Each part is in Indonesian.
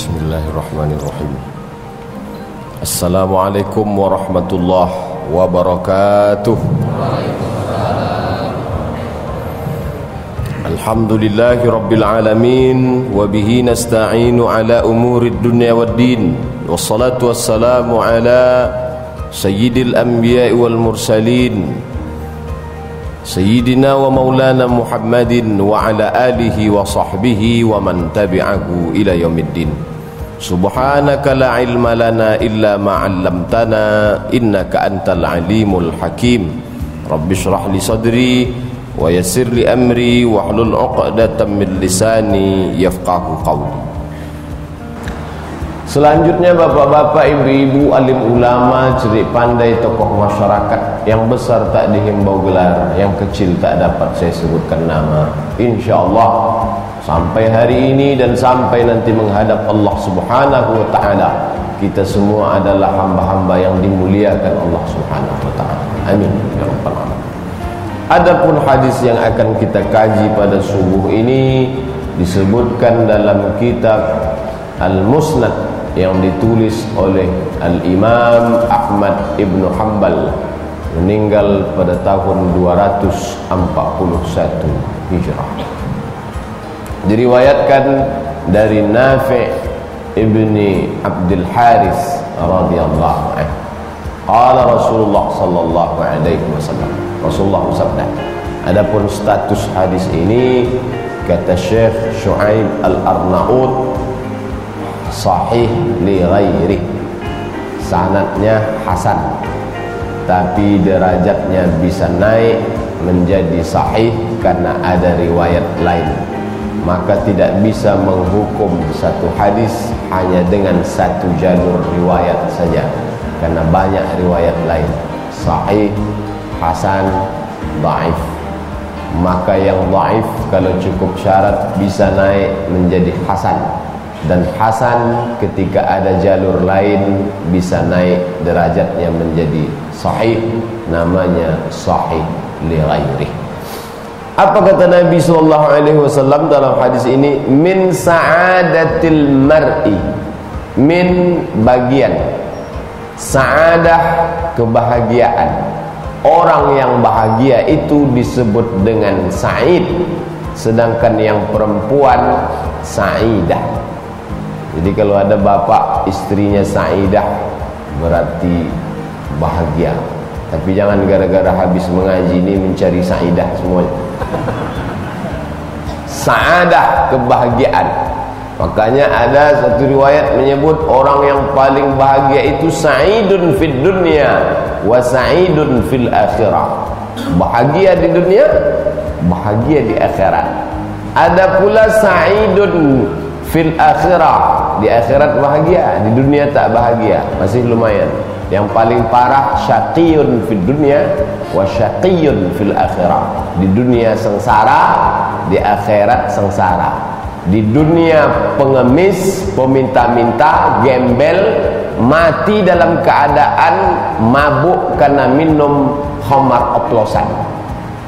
Bismillahirrahmanirrahim. Assalamualaikum warahmatullahi wabarakatuh. Alhamdulillahi rabbil alamin, wa bihi nasta'inu ala umurid dunya waddin, wassalatu wassalamu ala sayyidil anbiya'i wal mursalin, Sayyidina wa maulana Muhammadin wa ala alihi wa sahbihi wa man tabi'ahu ila yaumiddin. Subhanaka la ilma lana illa ma 'allamtana innaka antal alimul hakim. Rabbi shrah li sadri wa yassir li amri wahlul 'uqdatam min lisani yafqahu qawli. Selanjutnya bapak-bapak, ibu-ibu, alim ulama, cerdik pandai, tokoh masyarakat, yang besar tak dihimbau gelar, yang kecil tak dapat saya sebutkan nama. InsyaAllah sampai hari ini dan sampai nanti menghadap Allah Subhanahu wa ta'ala, kita semua adalah hamba-hamba yang dimuliakan Allah Subhanahu wa ta'ala. Amin ya rabbal alamin. Adapun hadis yang akan kita kaji pada subuh ini disebutkan dalam kitab Al-Musnad yang ditulis oleh Al-Imam Ahmad Ibn Hanbal, meninggal pada tahun 241 Hijrah. Diriwayatkan dari Nafi' ibni Abdul Haris radhiyallahu anhu, qala Rasulullah sallallahu alaihi wasallam, Rasulullah bersabda. Adapun status hadis ini, kata Syekh Syuaib Al-Arnaud, sahih li ghairi, sanadnya hasan, tapi derajatnya bisa naik menjadi sahih karena ada riwayat lain. Maka tidak bisa menghukum satu hadis hanya dengan satu jalur riwayat saja, karena banyak riwayat lain, sahih, hasan, dhaif. Maka yang dhaif kalau cukup syarat bisa naik menjadi hasan, dan hasan ketika ada jalur lain bisa naik derajatnya menjadi sahih, namanya sahih li ghairi. Apa kata Nabi sallallahu alaihi wasallam dalam hadis ini? Min sa'adatil mar'i, min bagian, sa'adah kebahagiaan. Orang yang bahagia itu disebut dengan sa'id, sedangkan yang perempuan sa'idah. Jadi kalau ada bapak istrinya sa'idah berarti bahagia. Tapi jangan gara-gara habis mengaji ini mencari sa'idah semuanya. Sa'adah kebahagiaan. Makanya ada satu riwayat menyebut orang yang paling bahagia itu sa'idun fid dunya wa sa'idun fil akhirah. Bahagia di dunia, bahagia di akhirat. Ada pula sa'idun fil akhirah, di akhirat bahagia, di dunia tak bahagia, masih lumayan. Yang paling parah syaqiyun fid dunya wa syaqiyun fil akhirah. Di dunia sengsara, di akhirat sengsara. Di dunia pengemis, peminta-minta, gembel, mati dalam keadaan mabuk karena minum khamar oplosan.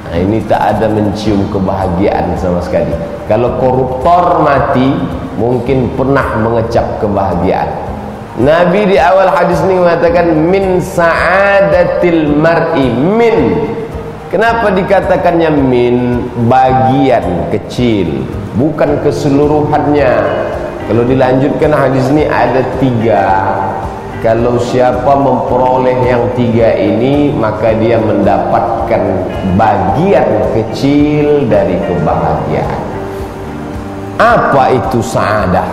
Nah, ini tak ada mencium kebahagiaan sama sekali. Kalau koruptor mati, mungkin pernah mengecap kebahagiaan. Nabi di awal hadis ini mengatakan min sa'adatil mar'i, min. Kenapa dikatakannya min? Bagian kecil, bukan keseluruhannya. Kalau dilanjutkan hadis ini ada 3. Kalau siapa memperoleh yang 3 ini, maka dia mendapatkan bagian kecil dari kebahagiaan. Apa itu sa'adah,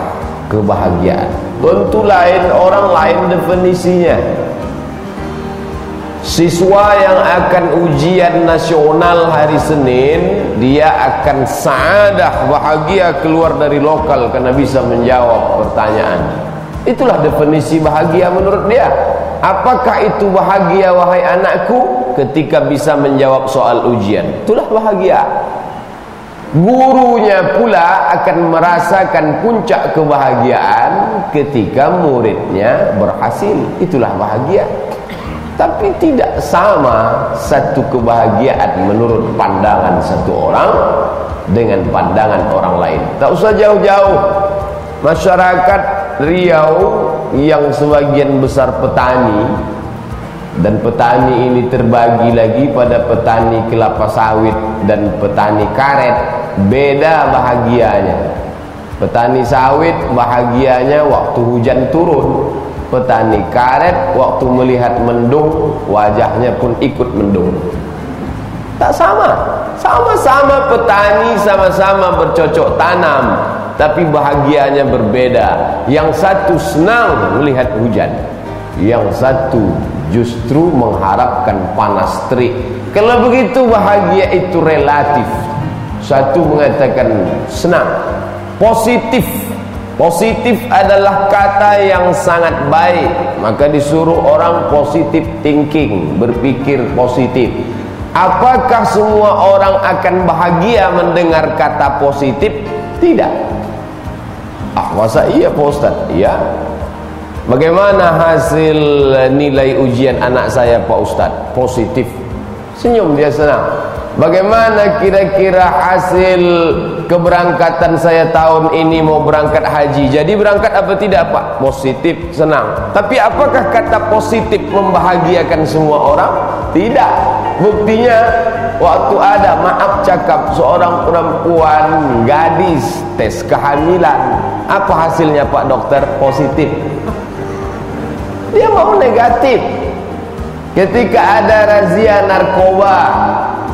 kebahagiaan? Tentu lain, orang lain definisinya. Siswa yang akan ujian nasional hari Senin, dia akan sa'adah, bahagia keluar dari lokal karena bisa menjawab pertanyaan. Itulah definisi bahagia menurut dia. Apakah itu bahagia wahai anakku? Ketika bisa menjawab soal ujian, itulah bahagia. Gurunya pula akan merasakan puncak kebahagiaan ketika muridnya berhasil. Itulah bahagia. Tapi tidak sama satu kebahagiaan menurut pandangan satu orang dengan pandangan orang lain. Tak usah jauh-jauh. Masyarakat Riau yang sebagian besar petani, dan petani ini terbagi lagi pada petani kelapa sawit dan petani karet, beda bahagianya. Petani sawit bahagianya waktu hujan turun, petani karet waktu melihat mendung wajahnya pun ikut mendung. Tak sama, sama-sama petani, sama-sama bercocok tanam, tapi bahagianya berbeda. Yang satu senang melihat hujan, yang satu justru mengharapkan panas terik. Kalau begitu bahagia itu relatif. Satu mengatakan senang, positif. Positif adalah kata yang sangat baik, maka disuruh orang positif thinking, berpikir positif. Apakah semua orang akan bahagia mendengar kata positif? Tidak. Masa iya Pak Ustaz? Iya. Bagaimana hasil nilai ujian anak saya Pak Ustaz? Positif. Senyum, dia senang. Bagaimana kira-kira hasil keberangkatan saya tahun ini mau berangkat haji? Jadi berangkat apa tidak Pak? Positif, senang. Tapi apakah kata positif membahagiakan semua orang? Tidak. Buktinya waktu ada, maaf cakap, seorang perempuan gadis tes kehamilan. Apa hasilnya Pak Dokter? Positif. Dia mau negatif. Ketika ada razia narkoba,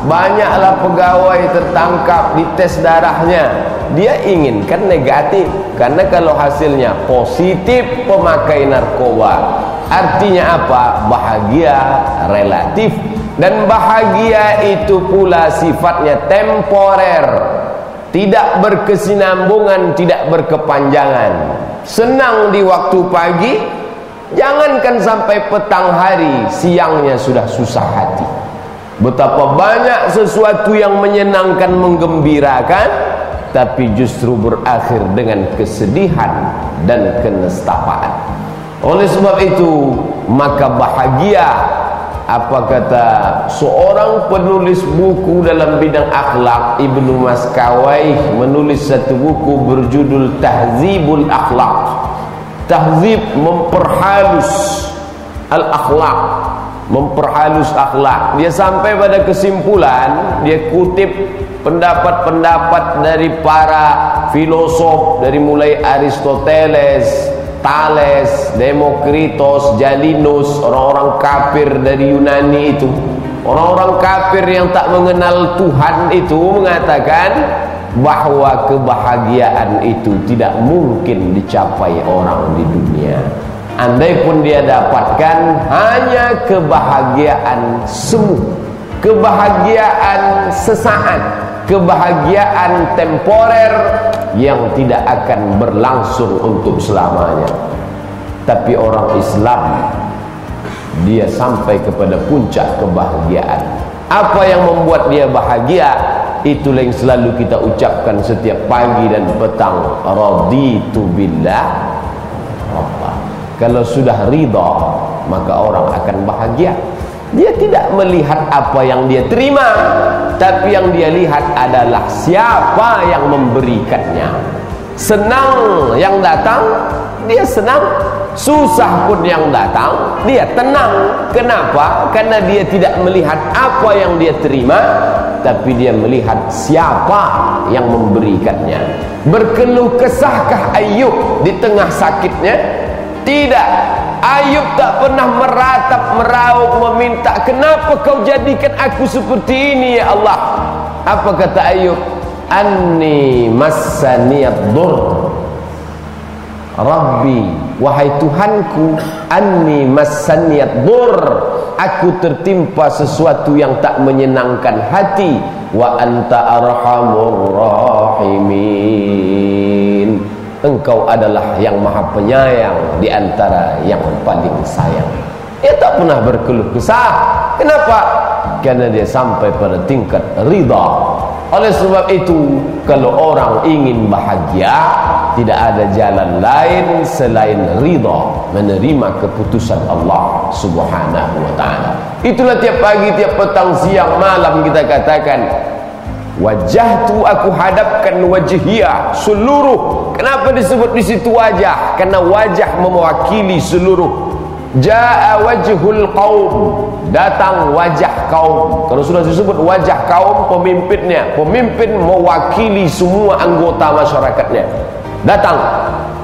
banyaklah pegawai tertangkap, dites darahnya, dia inginkan negatif, karena kalau hasilnya positif pemakai narkoba, artinya apa? Bahagia relatif. Dan bahagia itu pula sifatnya temporer, tidak berkesinambungan, tidak berkepanjangan. Senang di waktu pagi, jangankan sampai petang hari, siangnya sudah susah hati. Betapa banyak sesuatu yang menyenangkan, menggembirakan, tapi justru berakhir dengan kesedihan dan kenestapaan. Oleh sebab itu, maka bahagia, apa kata seorang penulis buku dalam bidang akhlak, Ibnu Maskawai, menulis satu buku berjudul Tahzibul Akhlak. Tahzib, memperhalus al-akhlak, memperhalus akhlak. Dia sampai pada kesimpulan, dia kutip pendapat-pendapat dari para filosof, dari mulai Aristoteles, Thales, Demokritos, Jalinus, orang-orang kafir dari Yunani itu. Orang-orang kafir yang tak mengenal Tuhan itu mengatakan bahwa kebahagiaan itu tidak mungkin dicapai orang di dunia. Andai pun dia dapatkan hanya kebahagiaan semu, kebahagiaan sesaat, kebahagiaan temporer yang tidak akan berlangsung untuk selamanya. Tapi orang Islam, dia sampai kepada puncak kebahagiaan. Apa yang membuat dia bahagia? Itulah yang selalu kita ucapkan setiap pagi dan petang. Raditu billah rabbah. Kalau sudah ridha, maka orang akan bahagia. Dia tidak melihat apa yang dia terima, tapi yang dia lihat adalah siapa yang memberikannya. Senang yang datang, dia senang. Susah pun yang datang, dia tenang. Kenapa? Karena dia tidak melihat apa yang dia terima, tapi dia melihat siapa yang memberikannya. Berkeluh kesahkah Ayub di tengah sakitnya? Tidak. Ayub tak pernah meratap, meraup, meminta, kenapa kau jadikan aku seperti ini ya Allah? Apa kata Ayub? Anni massaniyad dur Rabbi, wahai Tuhanku, anni massaniyad dur, aku tertimpa sesuatu yang tak menyenangkan hati. Wa anta arhamur rahimin, engkau adalah yang maha penyayang di antara yang paling sayang. Dia tak pernah berkeluh kesah. Kenapa? Karena dia sampai pada tingkat ridha. Oleh sebab itu, kalau orang ingin bahagia, tidak ada jalan lain selain ridha, menerima keputusan Allah Subhanahu wa ta'ala. Itulah tiap pagi, tiap petang, siang, malam kita katakan, Wajahtu, aku hadapkan wajhiya, seluruh. Kenapa disebut di situ wajah? Karena wajah mewakili seluruh. Jaa wajhul qaum, datang wajah kaum. Kalau sudah disebut wajah kaum, pemimpinnya, pemimpin mewakili semua anggota masyarakatnya, datang.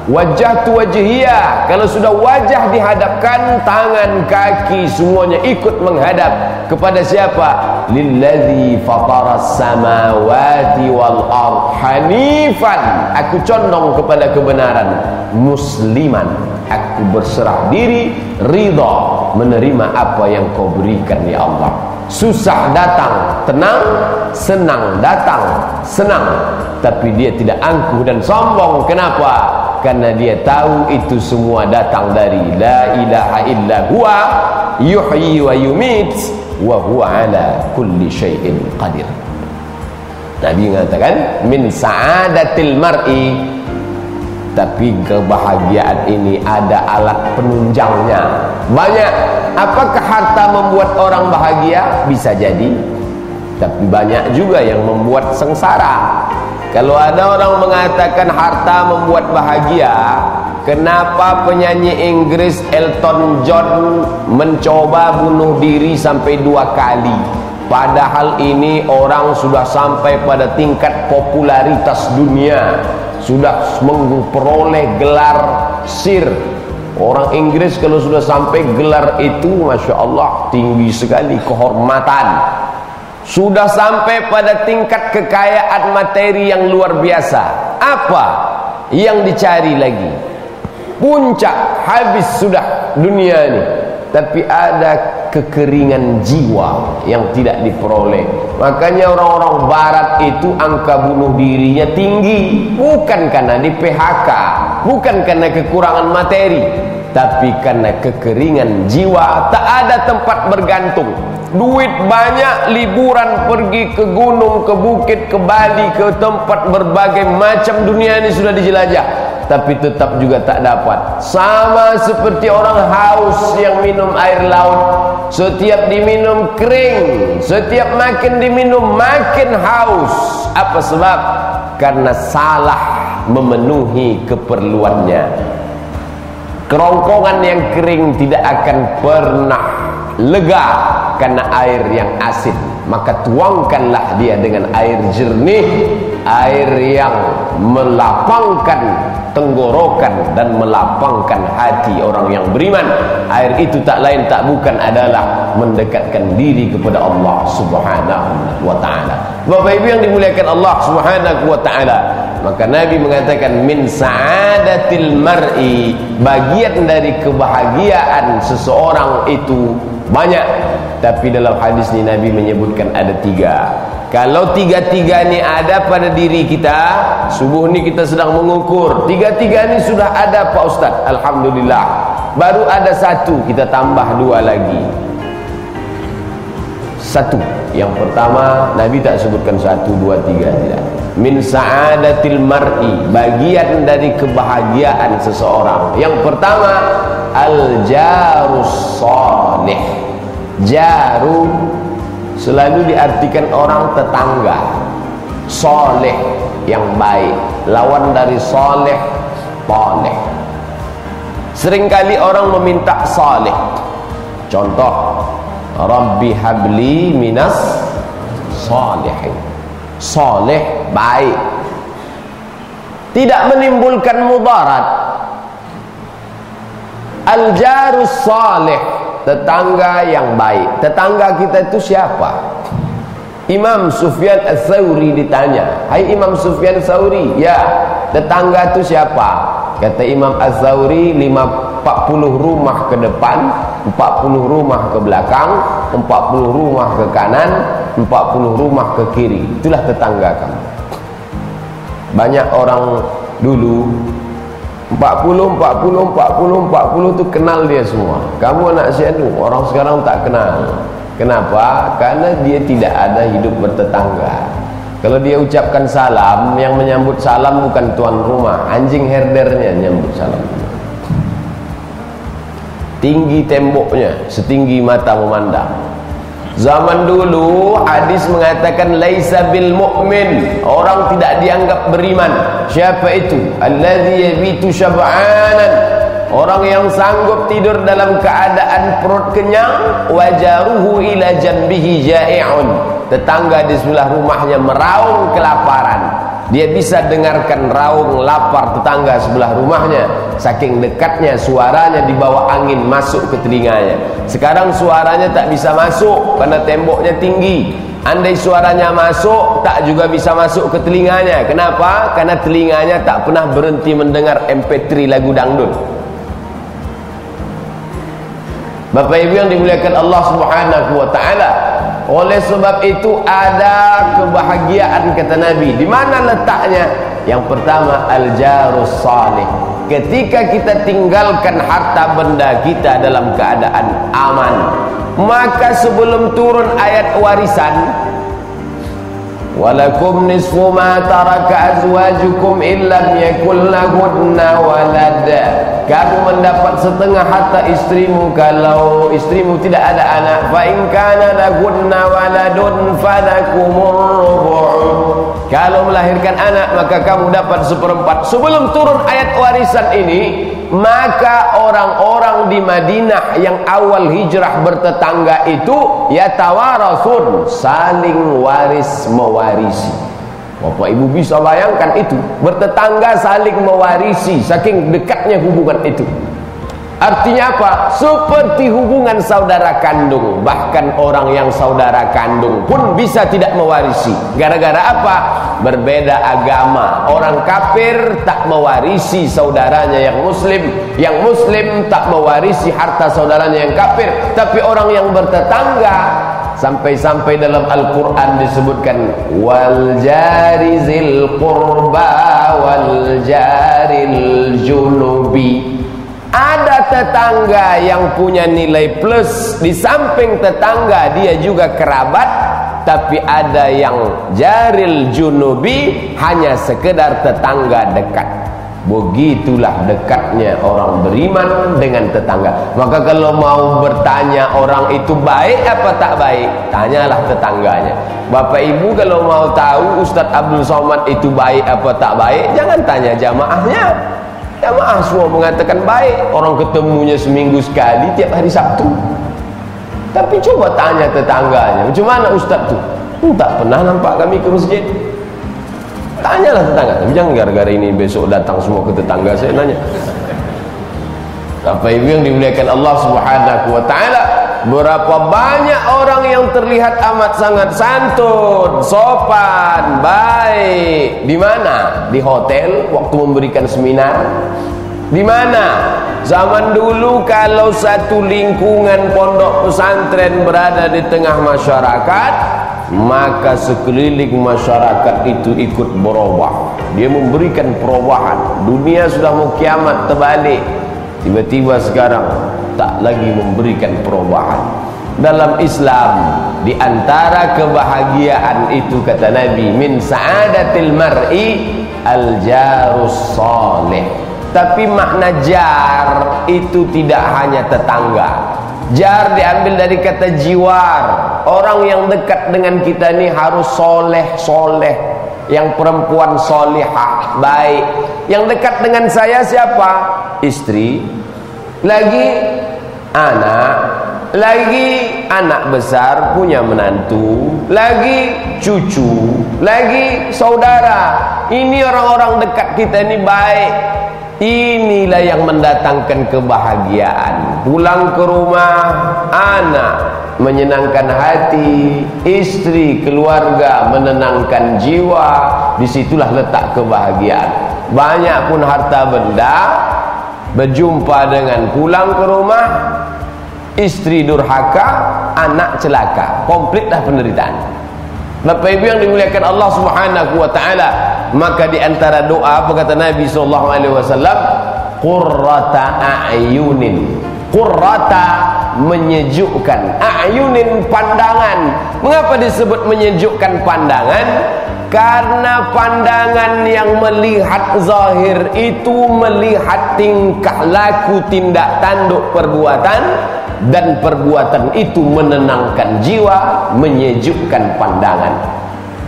Wajahtu wajhiya, kalau sudah wajah dihadapkan, tangan, kaki semuanya ikut menghadap kepada siapa? Lillazi fataras samawati wal ard hanifan, aku condong kepada kebenaran, musliman, aku berserah diri, ridha, menerima apa yang kau berikan ya Allah. Susah datang, tenang, senang datang, senang. Tapi dia tidak angkuh dan sombong. Kenapa? Karena dia tahu itu semua datang dari la ilaha illa huwa yuhyi wa yumit wa huwa ala kulli syai'in qadir. Nabi mengatakan min sa'adatil mar'i, tapi kebahagiaan ini ada alat penunjangnya. Banyak. Apakah harta membuat orang bahagia? Bisa jadi. Tapi banyak juga yang membuat sengsara. Kalau ada orang mengatakan harta membuat bahagia, kenapa penyanyi Inggris Elton John mencoba bunuh diri sampai 2 kali? Padahal ini orang sudah sampai pada tingkat popularitas dunia, sudah memperoleh gelar Sir. Orang Inggris kalau sudah sampai gelar itu, Masya Allah, tinggi sekali kehormatan. Sudah sampai pada tingkat kekayaan materi yang luar biasa. Apa yang dicari lagi? Puncak, habis sudah dunia ini. Tapi ada kekeringan jiwa yang tidak diperoleh. Makanya orang-orang barat itu angka bunuh dirinya tinggi. Bukan karena di PHK, bukan karena kekurangan materi, tapi karena kekeringan jiwa. Tak ada tempat bergantung. Duit banyak, liburan pergi ke gunung, ke bukit, ke Bali, ke tempat berbagai macam dunia ini sudah dijelajah, tapi tetap juga tak dapat. Sama seperti orang haus yang minum air laut. Setiap diminum kering, setiap makin diminum makin haus. Apa sebab? Karena salah memenuhi keperluannya. Kerongkongan yang kering tidak akan pernah lega karena air yang asin. Maka tuangkanlah dia dengan air jernih, air yang melapangkan tenggorokan dan melapangkan hati orang yang beriman. Air itu tak lain tak bukan adalah mendekatkan diri kepada Allah Subhanahu wa ta'ala. Bapak Ibu yang dimuliakan Allah Subhanahu wa ta'ala, maka Nabi mengatakan min sa'adatil mar'i, bagian dari kebahagiaan seseorang itu banyak. Tapi dalam hadis ini Nabi menyebutkan ada 3. Kalau 3-3 ini ada pada diri kita, subuh ini kita sedang mengukur 3-3 ini sudah ada Pak Ustaz, alhamdulillah. Baru ada 1, kita tambah 2 lagi. 1, yang pertama Nabi tak sebutkan 1, 2, 3, tidak. Min sa'adatil mar'i, bagian dari kebahagiaan seseorang. Yang pertama, al-jarus salih. Jaru selalu diartikan orang tetangga. Soleh, yang baik. Lawan dari soleh, toleh. Seringkali orang meminta soleh. Contoh, Rabbi habli minas solehin. Soleh, baik, tidak menimbulkan mudarat. Al-jarus salih, tetangga yang baik. Tetangga kita itu siapa? Imam Sufyan Ats-Tsauri ditanya, "Hai Imam Sufyan Ats-Tsauri, ya, tetangga itu siapa?" Kata Imam Ats-Tsauri, 40 rumah ke depan, 40 rumah ke belakang, 40 rumah ke kanan, 40 rumah ke kiri. Itulah tetangga kamu. Banyak orang dulu 40 itu kenal dia semua. Kamu anak si anu, orang sekarang tak kenal. Kenapa? Karena dia tidak ada hidup bertetangga. Kalau dia ucapkan salam, yang menyambut salam bukan tuan rumah, anjing herdernya menyambut salam. Tinggi temboknya, setinggi mata memandang. Zaman dulu hadis mengatakan laisa bil mu'min, orang tidak dianggap beriman. Siapa itu? Allazi yabitu syab'anan, orang yang sanggup tidur dalam keadaan perut kenyang, wajaruhu ila janbihi ja'i'un, tetangga di sebelah rumahnya meraung kelaparan, dia bisa dengarkan raung lapar tetangga sebelah rumahnya, saking dekatnya suaranya dibawa angin masuk ke telinganya. Sekarang suaranya tak bisa masuk karena temboknya tinggi. Andai suaranya masuk, tak juga bisa masuk ke telinganya. Kenapa? Karena telinganya tak pernah berhenti mendengar MP3 lagu dangdut. Bapak Ibu yang dimuliakan Allah Subhanahu wa taala, oleh sebab itu ada kebahagiaan kata Nabi. Di mana letaknya? Yang pertama, al-jarus salih. Ketika kita tinggalkan harta benda kita dalam keadaan aman, maka sebelum turun ayat warisan, walakum nisfu ma taraka azwajukum illam yakul lahunna walad, kamu mendapat setengah harta istrimu kalau istrimu tidak ada anak. Fa in kana lahunna waladun falakumur rubu', kalau melahirkan anak maka kamu dapat 1/4. Sebelum turun ayat warisan ini, maka orang-orang di Madinah yang awal hijrah bertetangga itu yatawarasun, saling waris mewarisi. Bapak Ibu bisa bayangkan itu, bertetangga saling mewarisi, saking dekatnya hubungan itu. Artinya apa? Seperti hubungan saudara kandung. Bahkan orang yang saudara kandung pun bisa tidak mewarisi. Gara-gara apa? Berbeda agama. Orang kafir tak mewarisi saudaranya yang muslim, yang muslim tak mewarisi harta saudaranya yang kafir. Tapi orang yang bertetangga, sampai-sampai dalam Al-Quran disebutkan wal jarizil qurba wal jaril junubi. Ada tetangga yang punya nilai plus, di samping tetangga dia juga kerabat, tapi ada yang jaril junubi, hanya sekedar tetangga dekat. Begitulah dekatnya orang beriman dengan tetangga. Maka kalau mau bertanya orang itu baik apa tak baik, tanyalah tetangganya. Bapak Ibu kalau mau tahu Ustadz Abdul Somad itu baik apa tak baik, jangan tanya jamaahnya. Jamaah semua mengatakan baik, orang ketemunya seminggu sekali tiap hari Sabtu. Tapi coba tanya tetangganya, macam mana Ustaz tu? Tak pernah nampak kami ke masjid. Tanyalah tetangga. Tapi jangan gara-gara ini besok datang semua ke tetangga saya nanya. Bapak Ibu yang dimuliakan Allah Subhanahu wa taala, berapa banyak orang yang terlihat amat sangat santun, sopan, baik. Di mana? Di hotel waktu memberikan seminar. Di mana? Zaman dulu kalau satu lingkungan pondok pesantren berada di tengah masyarakat, maka sekeliling masyarakat itu ikut berubah. Dia memberikan perubahan. Dunia sudah mau kiamat terbalik, tiba-tiba sekarang tak lagi memberikan perubahan. Dalam Islam, di antara kebahagiaan itu kata Nabi, min sa'adatil mar'i al-jarus salih. Tapi makna jar itu tidak hanya tetangga. Jar diambil dari kata jiwar. Orang yang dekat dengan kita ini harus soleh. Yang perempuan solihah, baik. Yang dekat dengan saya siapa? Istri, lagi anak, lagi anak besar punya menantu, lagi cucu, lagi saudara. Ini orang-orang dekat kita ini baik. Inilah yang mendatangkan kebahagiaan. Pulang ke rumah, anak menyenangkan hati, istri, keluarga menenangkan jiwa. Disitulah letak kebahagiaan. Banyak pun harta benda, berjumpa dengan pulang ke rumah, istri durhaka, anak celaka, komplitlah penderitaan. Bapak Ibu yang dimuliakan Allah Subhanahu wa taala, maka di antara doa apa kata Nabi sallallahu alaihi wasallam, qurrata a'yunin. Qurrata menyejukkan, a'yunin pandangan. Mengapa disebut menyejukkan pandangan? Karena pandangan yang melihat zahir itu melihat tingkah laku, tindak tanduk, perbuatan, dan perbuatan itu menenangkan jiwa, menyejukkan pandangan.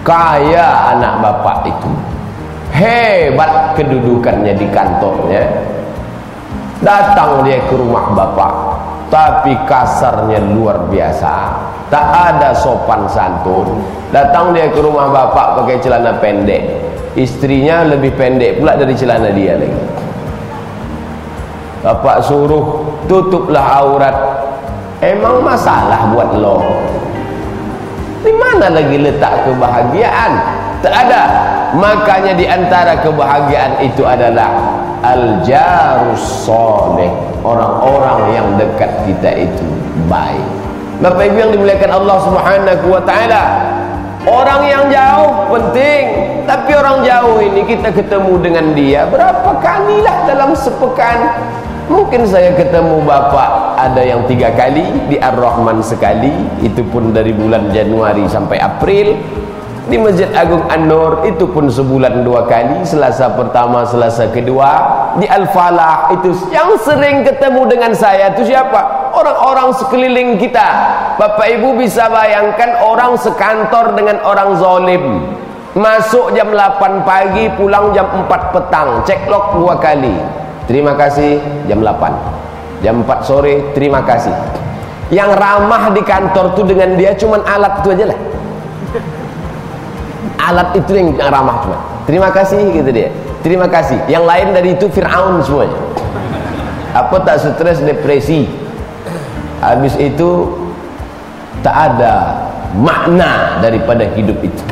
Kaya anak bapak itu, hebat kedudukannya di kantornya. Datang dia ke rumah bapak, tapi kasarnya luar biasa, tak ada sopan santun. Datang dia ke rumah bapak pakai celana pendek, istrinya lebih pendek pula dari celana dia lagi. Bapak suruh tutuplah aurat. Emang masalah buat lo? Di mana lagi letak kebahagiaan? Tak ada. Makanya di antara kebahagiaan itu adalah al-jarus soleh, orang-orang yang dekat kita itu baik. Bapak Ibu yang dimuliakan Allah Subhanahu wa taala, orang yang jauh penting, tapi orang jauh ini kita ketemu dengan dia berapa kalilah dalam sepekan? Mungkin saya ketemu bapak ada yang 3 kali, di Ar-Rahman sekali, itu pun dari bulan Januari sampai April. Di Masjid Agung An-Nur itu pun sebulan 2 kali, Selasa pertama, Selasa kedua. Di Al-Falah itu yang sering ketemu dengan saya itu siapa? Orang-orang sekeliling kita. Bapak Ibu bisa bayangkan orang sekantor dengan orang zalim. Masuk jam 8 pagi, pulang jam 4 petang, ceklok 2 kali. Terima kasih jam 8. Jam 4 sore terima kasih. Yang ramah di kantor tuh dengan dia cuman alat itu aja lah. Alat itu yang ramah cuma. Terima kasih gitu dia. Terima kasih. Yang lain dari itu Fir'aun semuanya. Apa tak stres, depresi. Habis itu tak ada makna daripada hidup itu.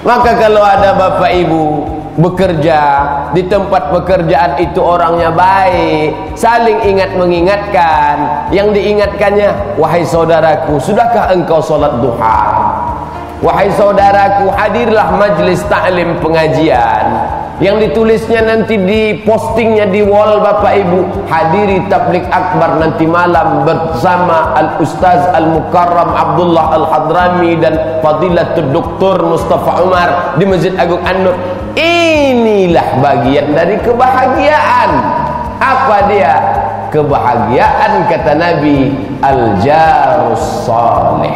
Maka kalau ada bapak ibu bekerja di tempat pekerjaan itu orangnya baik, saling ingat mengingatkan. Yang diingatkannya, wahai saudaraku, sudahkah engkau sholat duha? Wahai saudaraku, hadirlah majlis ta'lim pengajian. Yang ditulisnya nanti di postingnya di wall bapak ibu, hadiri tablik akbar nanti malam bersama Al-Ustaz Al-Mukarram Abdullah Al-Hadrami dan Fadilatul Doktor Mustafa Umar di Masjid Agung An-Nur. Inilah bagian dari kebahagiaan. Apa dia? Kebahagiaan kata Nabi, al-jarus saleh,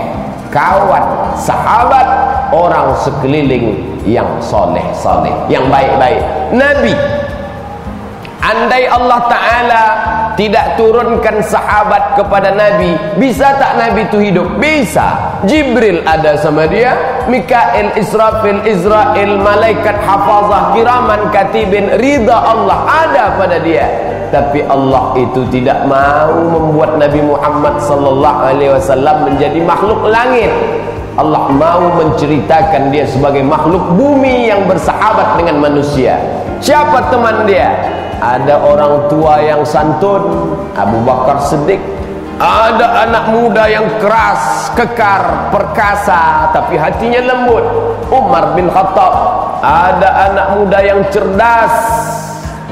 kawan, sahabat, orang sekeliling yang soleh-soleh, yang baik-baik. Nabi, andai Allah Ta'ala tidak turunkan sahabat kepada Nabi, bisa tak Nabi itu hidup? Bisa. Jibril ada sama dia, Mikail, Israfil, Israel, malaikat hafazah, kiraman, katibin, ridha Allah ada pada dia. Tapi Allah itu tidak mau membuat Nabi Muhammad sallallahu alaihi wasallam menjadi makhluk langit. Allah mau menceritakan dia sebagai makhluk bumi yang bersahabat dengan manusia. Siapa teman dia? Ada orang tua yang santun, Abu Bakar Siddiq. Ada anak muda yang keras, kekar, perkasa, tapi hatinya lembut, Umar bin Khattab. Ada anak muda yang cerdas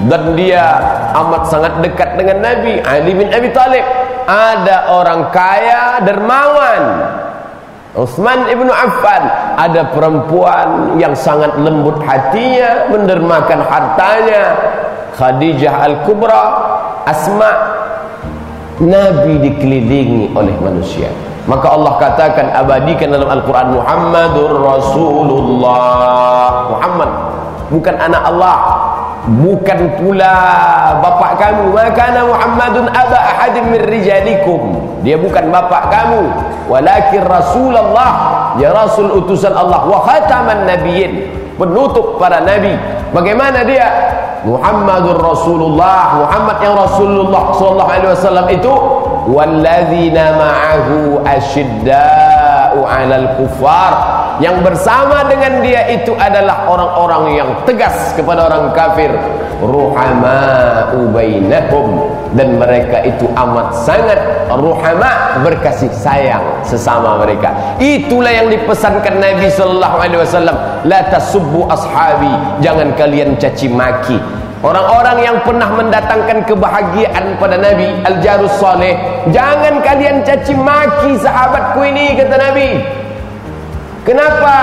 dan dia amat sangat dekat dengan Nabi, Ali bin Abi Thalib. Ada orang kaya, dermawan, Utsman ibnu Affan. Ada perempuan yang sangat lembut hatinya, mendermakan hartanya, Khadijah Al-Kubra, Asma. Nabi dikelilingi oleh manusia. Maka Allah katakan, abadikan dalam Al-Quran, Muhammadur Rasulullah. Muhammad bukan anak Allah, bukan pula bapak kamu. Maka Muhammadun aba ahadim min rijalikum. Dia bukan bapak kamu, walakin Rasulullah, dia Rasul utusan Allah, wa khataman nabiyyin, penutup para nabi. Bagaimana dia? Muhammadur Rasulullah, Muhammad yang Rasulullah sallallahu alaihi wasallam itu, walladzina ma'ahu asyidda'u 'alal kuffar, yang bersama dengan dia itu adalah orang-orang yang tegas kepada orang kafir, ruhama'u bainahum, dan mereka itu amat sangat ruhama, berkasih sayang sesama mereka. Itulah yang dipesankan Nabi sallallahu alaihi wasallam, la tasubbu ashabi, jangan kalian caci maki orang-orang yang pernah mendatangkan kebahagiaan pada Nabi, al-jarus saleh. Jangan kalian caci maki sahabatku ini, kata Nabi. Kenapa?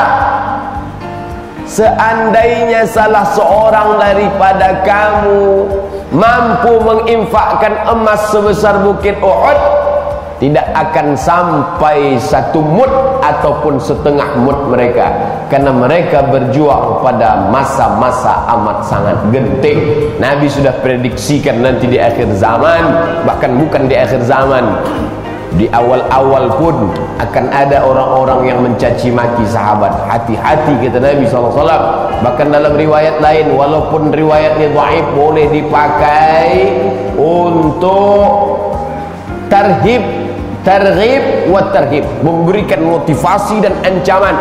Seandainya salah seorang daripada kamu mampu menginfakkan emas sebesar bukit Uhud, tidak akan sampai satu mud ataupun setengah mud mereka, karena mereka berjuang pada masa-masa amat sangat genting. Nabi sudah prediksikan nanti di akhir zaman, bahkan bukan di akhir zaman, di awal-awal pun akan ada orang-orang yang mencaci maki sahabat. Hati-hati kata Nabi SAW. Bahkan dalam riwayat lain, walaupun riwayatnya dhaif, boleh dipakai untuk targhib wa tarhib, memberikan motivasi dan ancaman.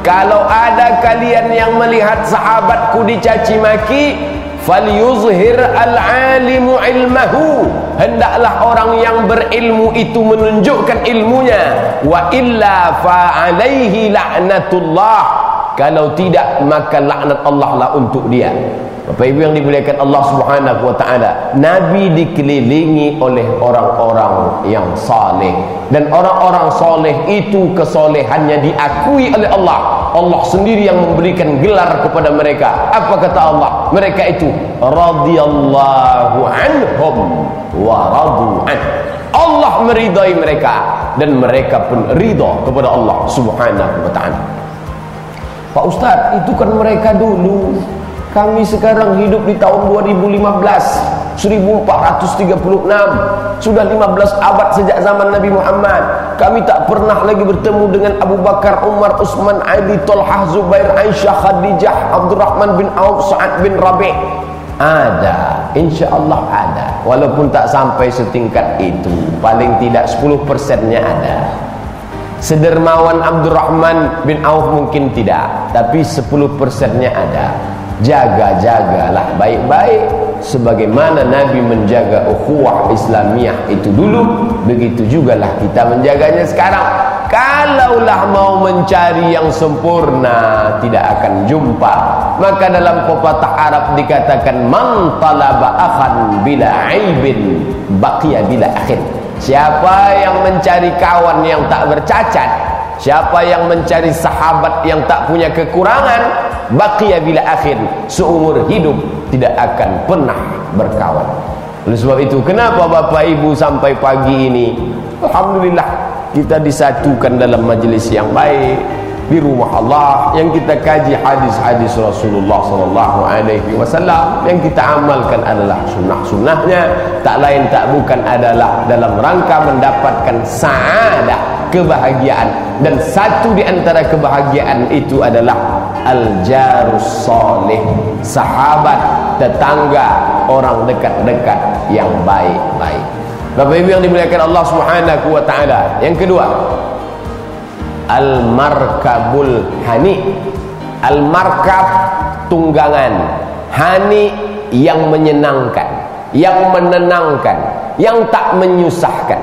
Kalau ada kalian yang melihat sahabatku dicaci maki, falyuzhir al-alimu ilmahu, hendaklah orang yang berilmu itu menunjukkan ilmunya. Wa illa fa alaihi la'natullah, kalau tidak maka laknat Allah lah untuk dia. Bapak Ibu yang dimuliakan Allah Subhanahu wa taala, Nabi dikelilingi oleh orang-orang yang saleh, dan orang-orang saleh itu kesolehannya diakui oleh Allah. Allah sendiri yang memberikan gelar kepada mereka. Apa kata Allah? Mereka itu radhiyallahu anhum wa radu an. Allah meridai mereka dan mereka pun ridha kepada Allah Subhanahu wa taala. Pak Ustaz, itu kan mereka dulu. Kami sekarang hidup di tahun 2015, 1436, sudah 15 abad sejak zaman Nabi Muhammad. Kami tak pernah lagi bertemu dengan Abu Bakar, Umar, Utsman, Ali, Talhah, Zubair, Aisyah, Khadijah, Abdurrahman bin Auf, Sa'ad bin Rabi'. Ada, insya Allah ada, walaupun tak sampai setingkat itu, paling tidak 10%-nya ada. Sedermawan Abdurrahman bin Auf mungkin tidak, tapi 10%-nya ada. Jaga-jagalah baik-baik sebagaimana Nabi menjaga ukhuwah Islamiyah itu dulu, begitu jugalah kita menjaganya sekarang. Kalaulah mau mencari yang sempurna tidak akan jumpa. Maka dalam pepatah Arab dikatakan, man talaba akhan bila aibin baqiya bila akhin. Siapa yang mencari kawan yang tak bercacat, siapa yang mencari sahabat yang tak punya kekurangan, baqiya bila akhir, seumur hidup tidak akan pernah berkawan. Oleh sebab itu, kenapa Bapak Ibu sampai pagi ini alhamdulillah kita disatukan dalam majlis yang baik di rumah Allah, yang kita kaji hadis-hadis Rasulullah SAW, yang kita amalkan adalah sunnah-sunnahnya, tak lain tak bukan adalah dalam rangka mendapatkan sa'adah, kebahagiaan. Dan satu di antara kebahagiaan itu adalah al-jarus salih, sahabat, tetangga, orang dekat-dekat yang baik-baik. Bapak Ibu yang dimuliakan Allah Subhanahu wa taala. Yang kedua, al-markabul hani. Al-markab, tunggangan. Hani, yang menyenangkan, yang menenangkan, yang tak menyusahkan.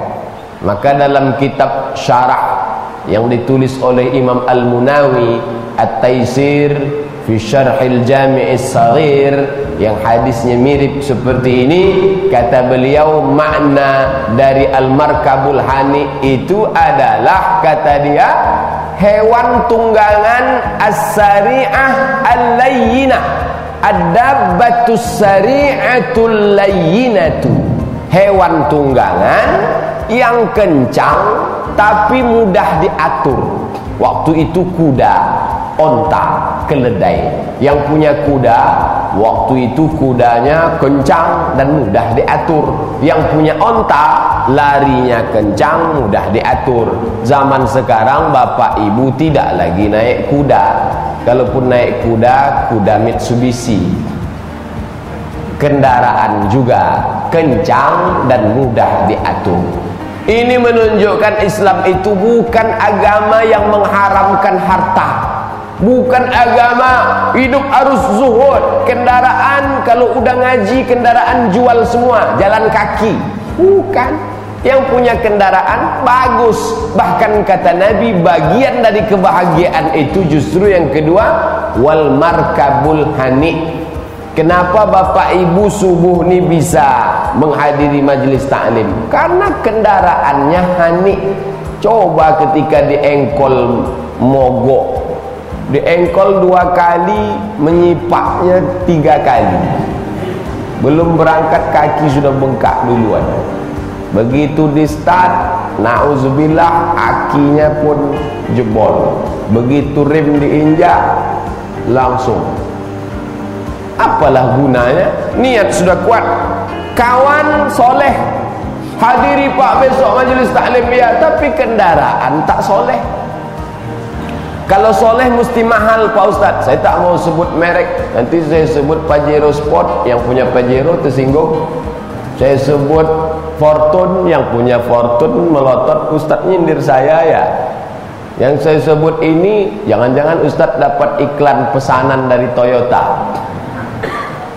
Maka dalam kitab syarah yang ditulis oleh Imam Al-Munawi, At-Taisir fi Syarhil Jami'is Saghir, yang hadisnya mirip seperti ini, kata beliau, makna dari al-markabul hani itu adalah, kata dia, hewan tunggangan as-sari'ah al-layyinah, ad-dabbatus sari'atul layyinatu, hewan tunggangan yang kencang tapi mudah diatur. Waktu itu kuda, onta, keledai. Yang punya kuda, waktu itu kudanya kencang dan mudah diatur. Yang punya onta, larinya kencang, mudah diatur. Zaman sekarang Bapak Ibu tidak lagi naik kuda. Kalaupun naik kuda, kuda Mitsubishi. Kendaraan juga kencang dan mudah diatur. Ini menunjukkan Islam itu bukan agama yang mengharamkan harta, bukan agama hidup harus zuhud, kendaraan kalau udah ngaji kendaraan jual semua, jalan kaki. Bukan. Yang punya kendaraan bagus. Bahkan kata Nabi, bagian dari kebahagiaan itu justru yang kedua, wal markabul hani. Kenapa Bapak Ibu subuh ini bisa menghadiri majlis taklim? Karena kendaraannya hani. Coba ketika di engkol mogok, di engkol 2 kali, menyipaknya 3 kali. Belum berangkat kaki sudah bengkak duluan. Begitu di start Nauzubillah, akinya pun jebol. Begitu rem diinjak, langsung. Apalah gunanya? Niat sudah kuat. Kawan soleh, hadiri Pak besok majelis taklim ya, tapi kendaraan tak soleh. Kalau soleh mesti mahal Pak Ustadz. Saya tak mau sebut merek, nanti saya sebut Pajero Sport, yang punya Pajero tersinggung. Saya sebut Fortune, yang punya Fortune melotot, Ustadz nyindir saya ya. Yang saya sebut ini, jangan-jangan Ustadz dapat iklan pesanan dari Toyota.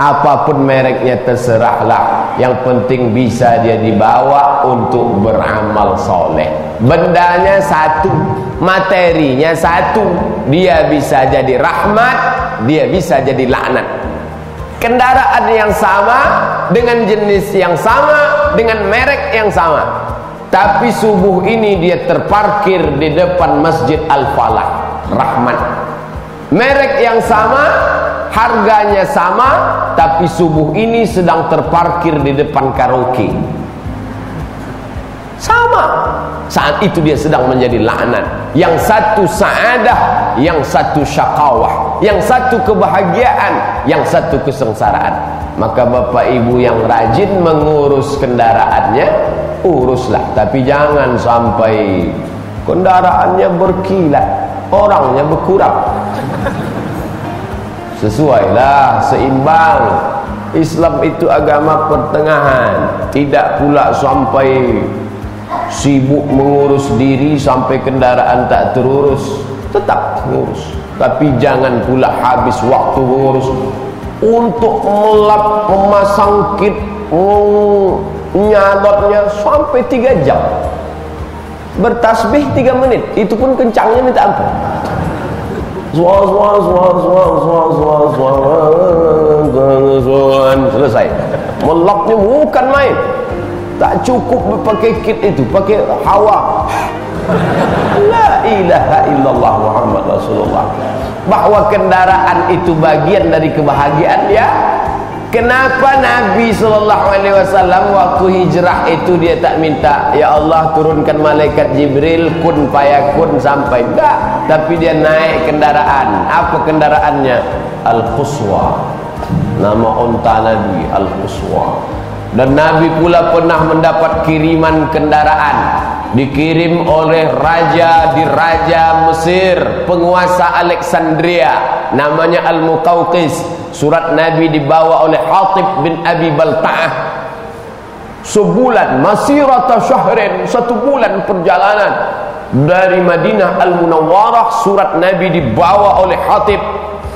Apapun mereknya terserahlah, yang penting bisa dia dibawa untuk beramal soleh. Bendanya satu, materinya satu, dia bisa jadi rahmat, dia bisa jadi laknat. Kendaraan yang sama, dengan jenis yang sama, dengan merek yang sama, tapi subuh ini dia terparkir di depan Masjid Al-Falah, rahmat. Merek yang sama, harganya sama, tapi subuh ini sedang terparkir di depan karaoke. Sama. Saat itu dia sedang menjadi laknat. Yang satu sa'adah, yang satu syakawah, yang satu kebahagiaan, yang satu kesengsaraan. Maka bapak ibu yang rajin mengurus kendaraannya, uruslah, tapi jangan sampai kendaraannya berkilat, orangnya berkurang. Sesuailah, seimbang. Islam itu agama pertengahan, tidak pula sampai sibuk mengurus diri sampai kendaraan tak terurus. Tetap mengurus, tapi jangan pula habis waktu mengurus untuk melap, memasang kit, nyalotnya sampai 3 jam. Bertasbih 3 menit, itu pun kencangnya minta ampun. Selesai. Melapnya bukan main. Tak cukup pakai kit itu, pakai hawa. La ilaha illallah Muhammad Rasulullah. Bahwa kendaraan itu bagian dari kebahagiaan dia. Kenapa Nabi SAW waktu hijrah itu dia tak minta, ya Allah turunkan malaikat Jibril kun fayakun sampai, enggak, tapi dia naik kendaraan. Apa kendaraannya? Al-Quswa. Nama unta Nabi Al-Quswa. Dan Nabi pula pernah mendapat kiriman kendaraan, dikirim oleh raja di Raja Mesir, penguasa Alexandria, namanya Al-Muqawqis. Surat Nabi dibawa oleh Hatib bin Abi Balta'ah. Sebulan, masirata syahrin, 1 bulan perjalanan dari Madinah Al-Munawwarah. Surat Nabi dibawa oleh Hatib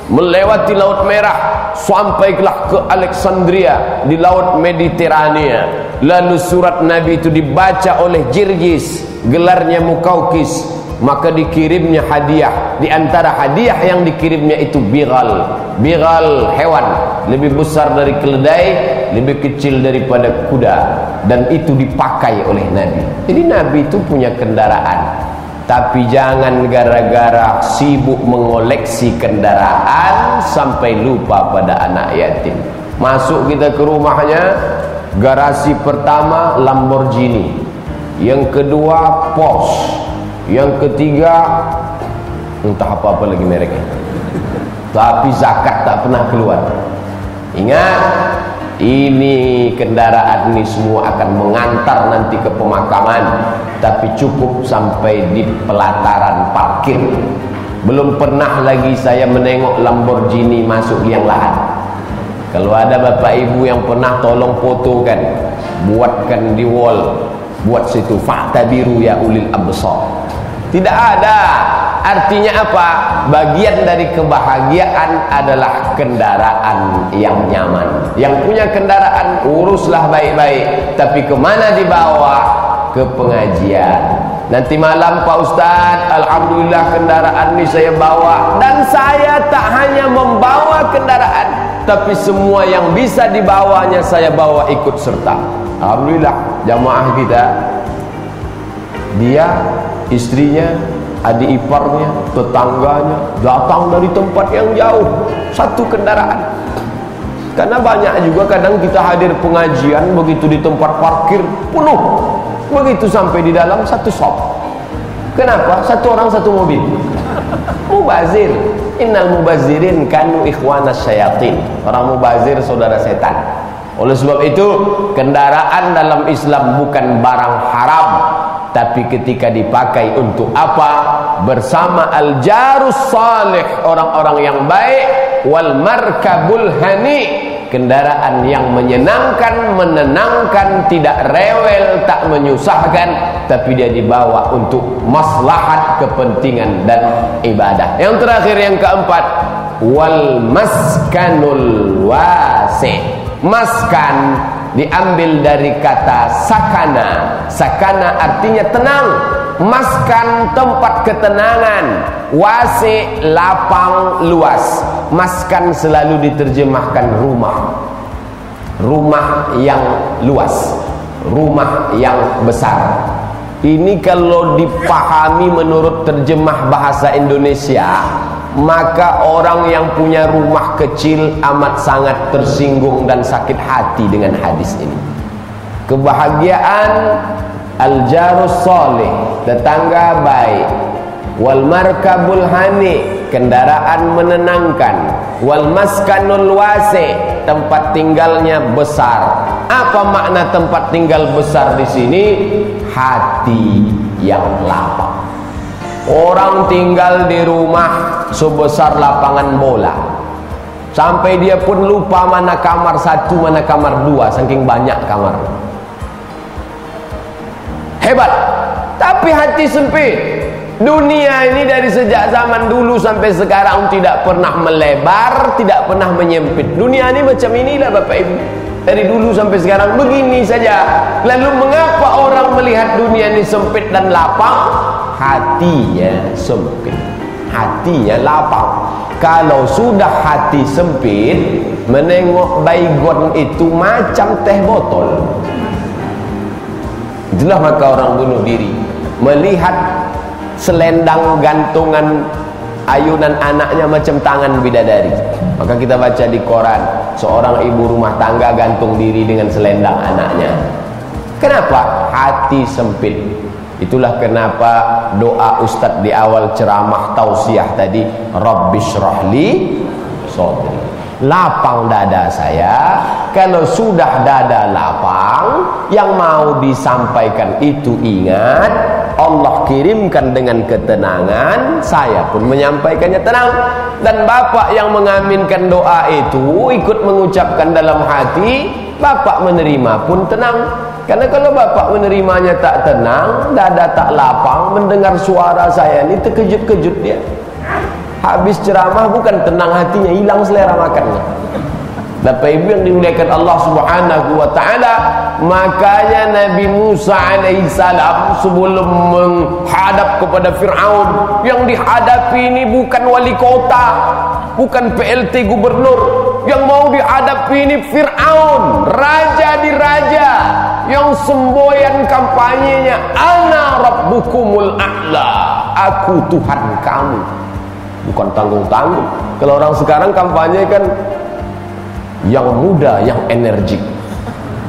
melewati Laut Merah, sampailah ke Alexandria di Laut Mediterania. Lalu surat Nabi itu dibaca oleh Jirgis, gelarnya Muqawqis. Maka dikirimnya hadiah. Di antara hadiah yang dikirimnya itu bighal. Bighal hewan, lebih besar dari keledai, lebih kecil daripada kuda, dan itu dipakai oleh Nabi. Jadi Nabi itu punya kendaraan. Tapi jangan gara-gara sibuk mengoleksi kendaraan sampai lupa pada anak yatim. Masuk kita ke rumahnya, garasi pertama Lamborghini, yang kedua Porsche, yang ketiga entah apa-apa lagi mereknya, tapi zakat tak pernah keluar. Ingat, ini kendaraan ini semua akan mengantar nanti ke pemakaman, tapi cukup sampai di pelataran parkir. Belum pernah lagi saya menengok Lamborghini masuk liang lahat. Kalau ada bapak ibu yang pernah, tolong fotokan, buatkan di wall, buat situ fakta biru ya ulil absar. Tidak ada. Artinya apa? Bagian dari kebahagiaan adalah kendaraan yang nyaman. Yang punya kendaraan, uruslah baik-baik. Tapi kemana dibawa? Ke pengajian. Nanti malam, Pak Ustadz, alhamdulillah kendaraan ini saya bawa. Dan saya tak hanya membawa kendaraan, tapi semua yang bisa dibawanya saya bawa ikut serta. Alhamdulillah, jamaah kita, dia, istrinya, adik iparnya, tetangganya datang dari tempat yang jauh, satu kendaraan. Karena banyak juga kadang kita hadir pengajian, begitu di tempat parkir penuh, Begitu sampai di dalam satu shop. Kenapa? Satu orang satu mobil. Mubazir. Innal mubazirin kanu ikhwanas syayatin. Orang mubazir saudara setan. Oleh sebab itu, kendaraan dalam Islam bukan barang haram, tapi ketika dipakai untuk apa? Bersama al-jarus salih, orang-orang yang baik, wal markabul hani, kendaraan yang menyenangkan, menenangkan, tidak rewel, tak menyusahkan, tapi dia dibawa untuk maslahat, kepentingan dan ibadah. Yang terakhir, yang keempat, wal maskanul wasi'. Maskan diambil dari kata sakana. Sakana artinya tenang. Maskan tempat ketenangan. Wasi lapang luas. Maskan selalu diterjemahkan rumah. Rumah yang luas, rumah yang besar. Ini kalau dipahami menurut terjemah bahasa Indonesia, maka orang yang punya rumah kecil amat sangat tersinggung dan sakit hati dengan hadis ini. Kebahagiaan al-jarus salih, tetangga baik, wal markabul hani, kendaraan menenangkan, wal maskanul wasi, tempat tinggalnya besar. Apa makna tempat tinggal besar di sini? Hati yang lapang. Orang tinggal di rumah sebesar lapangan bola, sampai dia pun lupa mana kamar satu, mana kamar dua, saking banyak kamar. Hebat. Tapi hati sempit. Dunia ini dari sejak zaman dulu sampai sekarang tidak pernah melebar, tidak pernah menyempit. Dunia ini macam inilah Bapak Ibu. Dari dulu sampai sekarang begini saja. Lalu mengapa orang melihat dunia ini sempit dan lapang? Hatinya sempit, hatinya lapang. Kalau sudah hati sempit, menengok baygon itu macam teh botol. Itulah maka orang bunuh diri. Melihat selendang gantungan ayunan anaknya macam tangan bidadari. Maka kita baca di koran, seorang ibu rumah tangga gantung diri dengan selendang anaknya. Kenapa? Hati sempit. Itulah kenapa doa Ustadz di awal ceramah tausiah tadi, Rabbishrahli sodri, lapang dada saya. Kalau sudah dada lapang, yang mau disampaikan itu ingat, Allah kirimkan dengan ketenangan, saya pun menyampaikannya tenang. Dan bapak yang mengaminkan doa itu ikut mengucapkan dalam hati, bapak menerima pun tenang. Karena kalau bapak menerimanya tak tenang, dada tak lapang, mendengar suara saya ini terkejut-kejut dia. Habis ceramah bukan tenang hatinya, hilang selera makannya. Bapak Ibu yang dimuliakan Allah Subhanahu wa taala, makanya Nabi Musa alaihissalam sebelum menghadap kepada Firaun, yang dihadapi ini bukan wali kota, bukan PLT gubernur, yang mau dihadapi ini Firaun, raja di raja, yang semboyan kampanyenya ana rabbukumul a'la, aku Tuhan kamu. Bukan tanggung-tanggung. Kalau orang sekarang kampanye kan yang muda, yang energik,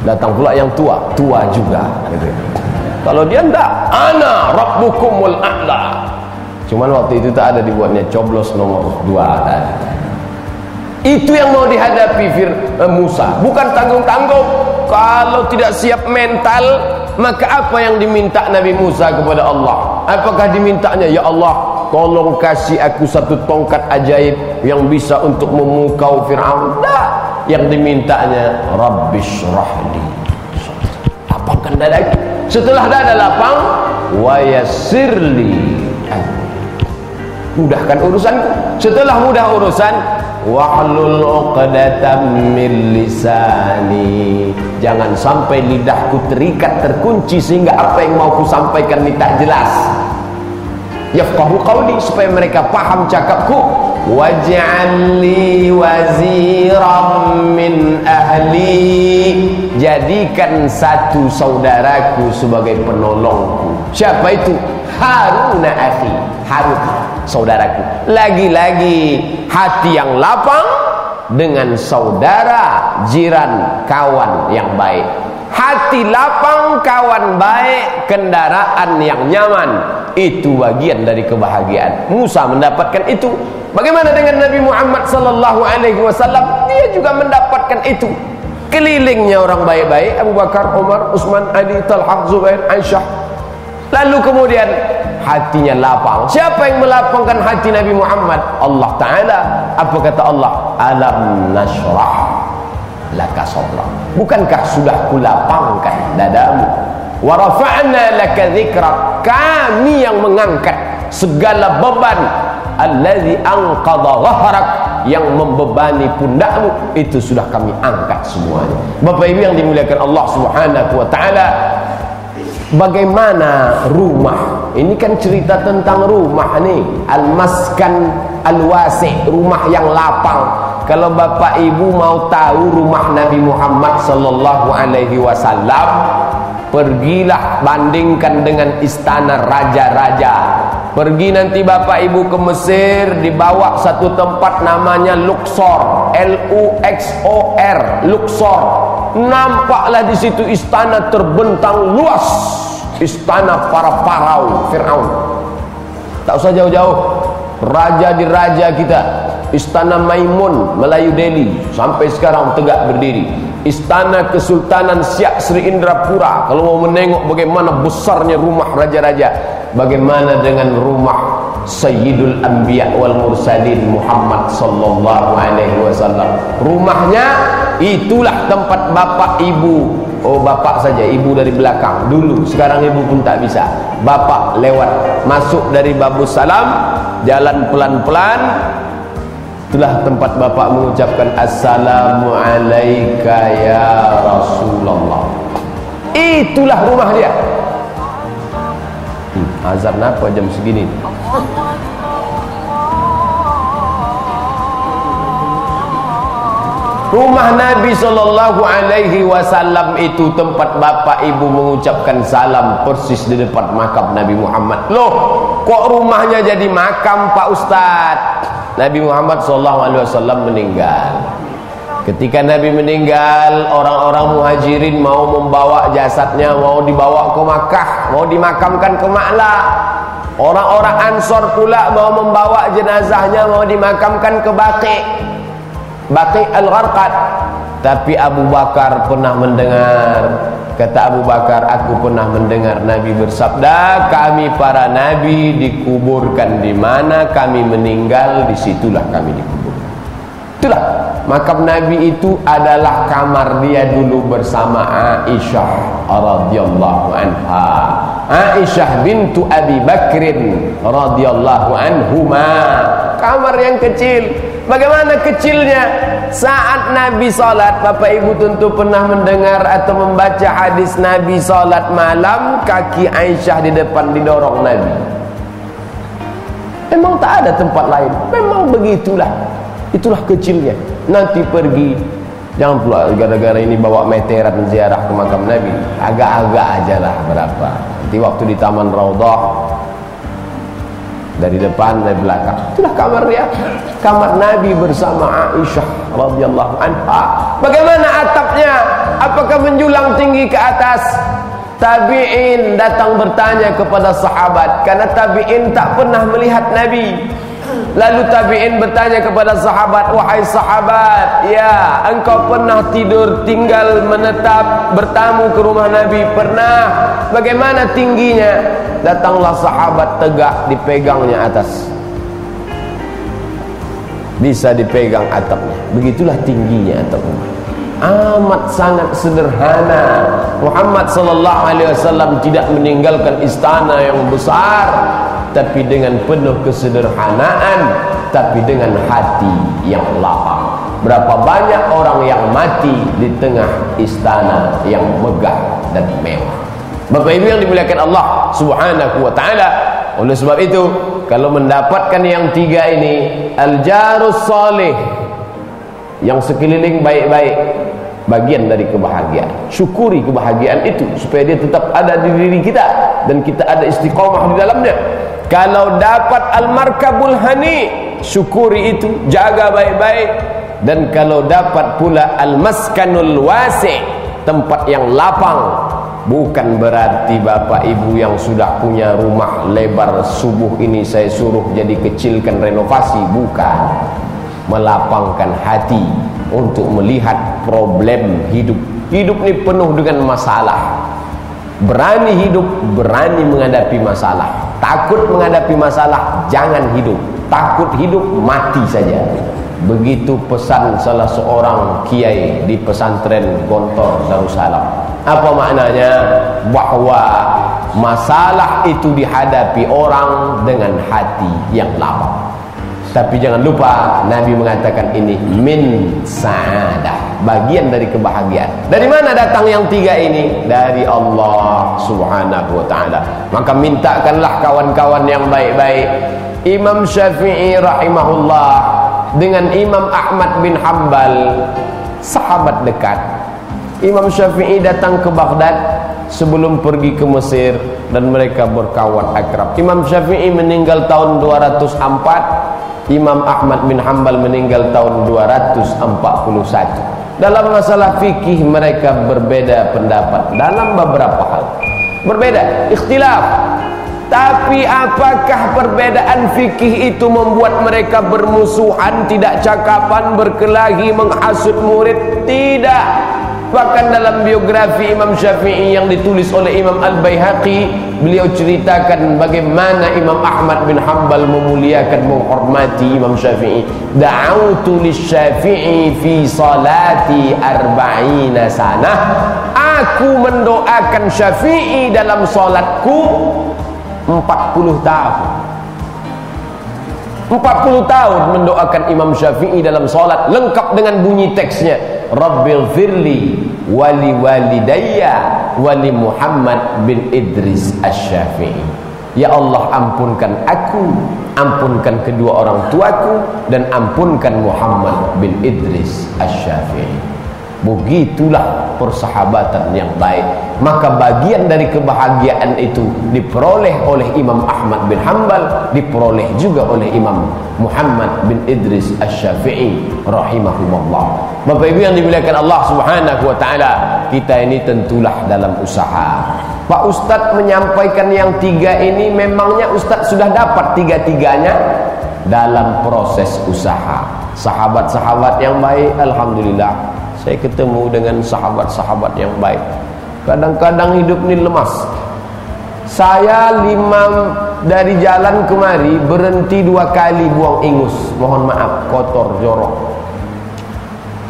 datang pula yang tua, tua juga gitu. Kalau dia enggak, ana rabbukumul a'la. Cuman waktu itu tak ada dibuatnya coblos nomor 2 tadi. Itu yang mau dihadapi Musa, bukan tanggung-tanggung. Kalau tidak siap mental, maka apa yang diminta Nabi Musa kepada Allah? Apakah dimintanya, ya Allah, tolong kasih aku satu tongkat ajaib yang bisa untuk memukau Fir'aun? Tak. Yang dimintanya Rabbishrahli, lapangkan dadaku. Setelah dada lapang, wa yassirli, mudahkan urusanku. Setelah mudah urusan, wahlul 'uqdatam min lisani, jangan sampai lidahku terikat, terkunci sehingga apa yang mau ku sampaikan ini tak jelas. Yafqahu qawli, supaya mereka paham cakapku. Waj'al li waziran min ahli, jadikan satu saudaraku sebagai penolongku. Siapa itu? Harun akhi, Harun saudaraku. Lagi-lagi hati yang lapang dengan saudara, jiran, kawan yang baik. hati lapang, kawan baik, kendaraan yang nyaman. Itu bagian dari kebahagiaan. Musa mendapatkan itu. Bagaimana dengan Nabi Muhammad sallallahu alaihi wasallam? Dia juga mendapatkan itu. Kelilingnya orang baik-baik, Abu Bakar, Umar, Utsman, Ali, Talhah, Zubair, Aisyah. Lalu kemudian hatinya lapang. Siapa yang melapangkan hati Nabi Muhammad? Allah Ta'ala. Apa kata Allah? Alam nashrah laka sadrak. Bukankah sudah kulapangkan dadamu? Wa rafa'na laka dzikrak. Kami yang mengangkat segala beban. Allazi anqadha dhahrak, yang membebani pundakmu, itu sudah kami angkat semuanya. Bapak Ibu yang dimuliakan Allah Subhanahu wa taala, bagaimana rumah? Ini kan cerita tentang rumah nih. Al-maskan al-wasi, rumah yang lapang. Kalau Bapak Ibu mau tahu rumah Nabi Muhammad sallallahu alaihi wasallam, pergilah bandingkan dengan istana raja-raja. Pergi nanti Bapak Ibu ke Mesir, dibawa satu tempat namanya Luxor, Luxor, Luxor. Nampaklah di situ istana terbentang luas, istana para farao Firaun. Tak usah jauh-jauh, raja di raja kita, Istana Maimun Melayu Delhi sampai sekarang tegak berdiri. Istana Kesultanan Siak Sri Indrapura, kalau mau menengok bagaimana besarnya rumah raja-raja. Bagaimana dengan rumah Sayyidul Anbiya wal Mursalin Muhammad sallallahu alaihi wasallam? Rumahnya itulah tempat bapak ibu. Oh, bapak saja, ibu dari belakang dulu. Sekarang ibu pun tak bisa. Bapak lewat, masuk dari Babus Salam, jalan pelan-pelan. Itulah tempat bapak mengucapkan Assalamu alayka ya Rasulullah. Itulah rumah dia. Azan apa jam segini? Rumah Nabi sallallahu alaihi wasallam itu tempat bapak ibu mengucapkan salam persis di depan makam Nabi Muhammad. Loh, kok rumahnya jadi makam Pak Ustaz? Nabi Muhammad sallallahu alaihi wasallam meninggal. Ketika Nabi meninggal, orang-orang muhajirin mau membawa jasadnya, mau dibawa ke Makkah, mau dimakamkan ke Ma'la. Orang-orang Ansor pula mau membawa jenazahnya, mau dimakamkan ke Baqi Al-Gharqad. Tapi Abu Bakar pernah mendengar, kata Abu Bakar, aku pernah mendengar Nabi bersabda, kami para nabi dikuburkan di mana kami meninggal, disitulah kami dikuburkan. Itulah makam Nabi itu adalah kamar dia dulu bersama Aisyah radhiyallahu anha. Aisyah bintu Abi Bakrin radhiyallahu anhuma. Kamar yang kecil. Bagaimana kecilnya? Saat Nabi salat, Bapak Ibu tentu pernah mendengar atau membaca hadis Nabi salat malam, kaki Aisyah di depan didorong Nabi. Memang tak ada tempat lain. Memang begitulah. Itulah kecilnya. Nanti pergi, jangan pula gara-gara ini bawa meteran ziarah ke makam Nabi. Agak-agak aja lah berapa. Nanti waktu di Taman Raudhah, dari depan, dari belakang, itulah kamar dia. Kamar Nabi bersama Aisyah radhiyallahu anha. Bagaimana atapnya? Apakah menjulang tinggi ke atas? Tabi'in datang bertanya kepada sahabat, karena tabi'in tak pernah melihat Nabi. Lalu tabi'in bertanya kepada sahabat, wahai sahabat, ya, engkau pernah tidur, tinggal, menetap, bertamu ke rumah Nabi? Pernah. Bagaimana tingginya? Datanglah sahabat, tegak, dipegangnya atas, bisa dipegang atapnya. Begitulah tingginya atapnya. Amat sangat sederhana. Muhammad sallallahu alaihi wasallam tidak meninggalkan istana yang besar, tapi dengan penuh kesederhanaan, tapi dengan hati yang lapang. Berapa banyak orang yang mati di tengah istana yang megah dan mewah. Bapak Ibu yang dimuliakan Allah Subhanahu wa taala. Oleh sebab itu, kalau mendapatkan yang tiga ini, al-jarus salih, yang sekeliling baik-baik, bagian dari kebahagiaan. Syukuri kebahagiaan itu supaya dia tetap ada di diri kita dan kita ada istiqamah di dalamnya. Kalau dapat al-markabul hani, syukuri itu, jaga baik-baik. Dan kalau dapat pula al-maskanul wasi, tempat yang lapang. Bukan berarti bapak ibu yang sudah punya rumah lebar subuh ini saya suruh jadi kecilkan renovasi, bukan. Melapangkan hati untuk melihat problem hidup. Hidup ini penuh dengan masalah. Berani hidup, berani menghadapi masalah. Takut menghadapi masalah, jangan hidup. Takut hidup, mati saja. Begitu pesan salah seorang kiai di pesantren Gontor Darussalam. Apa maknanya? Bahwa masalah itu dihadapi orang dengan hati yang lapang. Tapi jangan lupa Nabi mengatakan ini min sa'adah, bagian dari kebahagiaan. Dari mana datang yang tiga ini? Dari Allah Subhanahu wa ta'ala. Maka mintakanlah kawan-kawan yang baik-baik. Imam Syafi'i rahimahullah dengan Imam Ahmad bin Hanbal, sahabat dekat. Imam Syafi'i datang ke Baghdad sebelum pergi ke Mesir dan mereka berkawan akrab. Imam Syafi'i meninggal tahun 204, Imam Ahmad bin Hanbal meninggal tahun 241. Dalam masalah fikih mereka berbeda pendapat dalam beberapa hal. Berbeda, ikhtilaf. Tapi apakah perbedaan fikih itu membuat mereka bermusuhan, tidak cakapan, berkelahi, menghasut murid? Tidak. Bahkan dalam biografi Imam Syafi'i yang ditulis oleh Imam Al-Baihaqi, beliau ceritakan bagaimana Imam Ahmad bin Hanbal memuliakan, menghormati Imam Syafi'i. Da'autu lisyafi'i fi salati arba'ina sanah. Aku mendoakan Syafi'i dalam salatku 40 tahun. 40 tahun mendoakan Imam Syafi'i dalam salat, lengkap dengan bunyi teksnya. Rabbil firli wali walidayya wali Muhammad bin Idris Asy-Syafi'i. Ya Allah, ampunkan aku, ampunkan kedua orang tuaku, dan ampunkan Muhammad bin Idris Asy-Syafi'i. Begitulah persahabatan yang baik. Maka bagian dari kebahagiaan itu diperoleh oleh Imam Ahmad bin Hanbal, diperoleh juga oleh Imam Muhammad bin Idris Asy-Syafi'i rahimahumullah. Bapak Ibu yang dimuliakan Allah Subhanahu wa taala, kita ini tentulah dalam usaha. Pak Ustadz menyampaikan yang tiga ini, memangnya Ustadz sudah dapat tiga-tiganya? Dalam proses usaha. Sahabat-sahabat yang baik, alhamdulillah, saya ketemu dengan sahabat-sahabat yang baik. Kadang-kadang hidup ini lemas. Saya dari jalan kemari berhenti 2 kali buang ingus. Mohon maaf, kotor, jorok.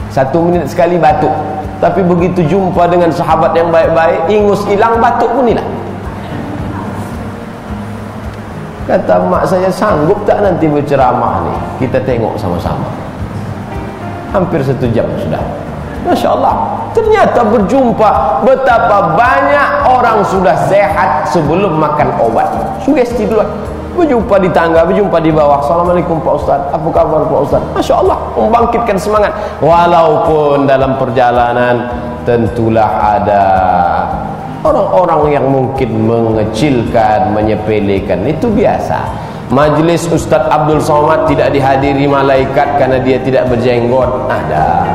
1 menit sekali batuk. Tapi begitu jumpa dengan sahabat yang baik-baik, ingus hilang, batuk pun hilang. Kata mak saya, sanggup tak nanti berceramah nih? Kita tengok sama-sama. Hampir 1 jam sudah. Masya Allah, ternyata berjumpa betapa banyak orang sudah sehat sebelum makan obat. Sugesti dulu. Berjumpa di tangga, berjumpa di bawah. Assalamualaikum Pak Ustaz, apa kabar Pak Ustaz? Masya Allah, membangkitkan semangat. Walaupun dalam perjalanan tentulah ada orang-orang yang mungkin mengecilkan, menyepelekan, itu biasa. Majelis Ustaz Abdul Somad tidak dihadiri malaikat karena dia tidak berjenggot, ada.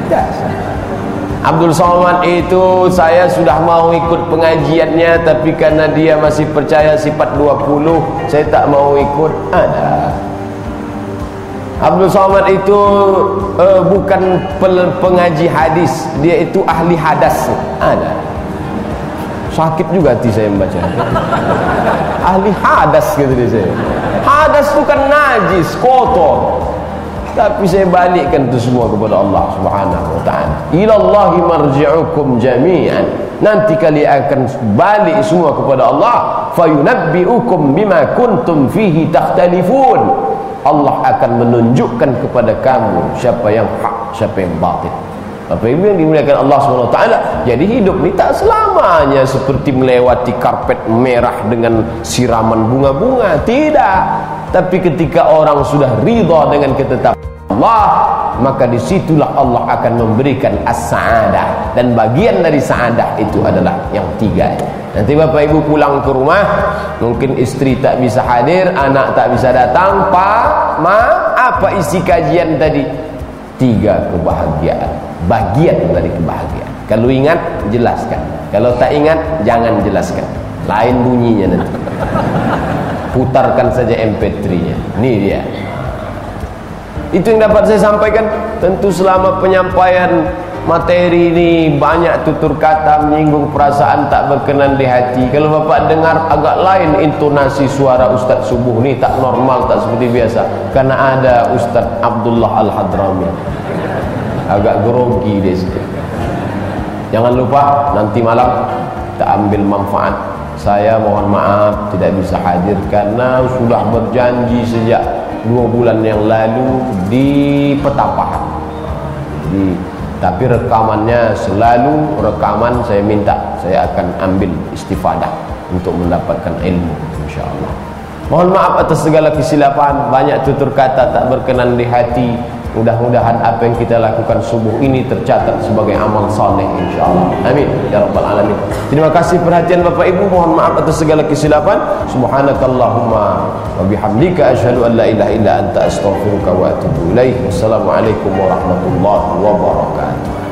Biasa. Abdul Somad itu saya sudah mau ikut pengajiannya, tapi karena dia masih percaya sifat 20, saya tak mau ikut, ada. Abdul Somad itu bukan pengaji hadis, dia itu ahli hadas, ada. Sakit juga hati saya membaca. Ahli hadas gitu dia saya. Hadas itu kan najis, kotor. Tapi saya balikkan itu semua kepada Allah Subhanahu wa ta'ala. Ilallahi marji'ukum jami'an. Nanti kalian akan balik semua kepada Allah. Fayunabbi'ukum bima kuntum fihi takhtalifun. Allah akan menunjukkan kepada kamu siapa yang hak, siapa yang batil. Bapak Ibu yang dimuliakan Allah Subhanahu wa ta'ala, jadi hidup ini tak selamanya seperti melewati karpet merah dengan siraman bunga-bunga, tidak. Tapi ketika orang sudah ridha dengan ketetapan Allah, maka disitulah Allah akan memberikan as-sa'adah. Dan bagian dari sa'adah itu adalah yang tiga. Nanti Bapak Ibu pulang ke rumah, mungkin istri tak bisa hadir, anak tak bisa datang. Pak, Ma, apa isi kajian tadi? 3 kebahagiaan, bagian dari kebahagiaan. Kalau ingat, jelaskan. Kalau tak ingat, jangan jelaskan. Lain bunyinya nanti. Putarkan saja MP3-nya. Ini dia. Itu yang dapat saya sampaikan. Tentu selama penyampaian materi ini banyak tutur kata menyinggung perasaan tak berkenan di hati. Kalau Bapak dengar agak lain intonasi suara Ustaz Subuh ni, tak normal, tak seperti biasa, karena ada Ustaz Abdullah Al-Hadrami. Agak grogi dia sikit. Jangan lupa nanti malam kita ambil manfaat. Saya mohon maaf tidak bisa hadir karena sudah berjanji sejak 2 bulan yang lalu di Petapahan. Tapi rekamannya selalu rekaman, saya minta, saya akan ambil istifadah untuk mendapatkan ilmu, insyaallah. Mohon maaf atas segala kesilapan, banyak tutur kata tak berkenan di hati. Mudah-mudahan apa yang kita lakukan subuh ini tercatat sebagai amal saleh, insyaallah. Amin ya rabbal alamin. Terima kasih perhatian Bapak Ibu, mohon maaf atas segala kesilapan. Subhanakallahumma wa bihamdika asyhadu an la ilaha illa anta astaghfiruka wa atubu ilaik. Wassalamualaikum warahmatullahi wabarakatuh.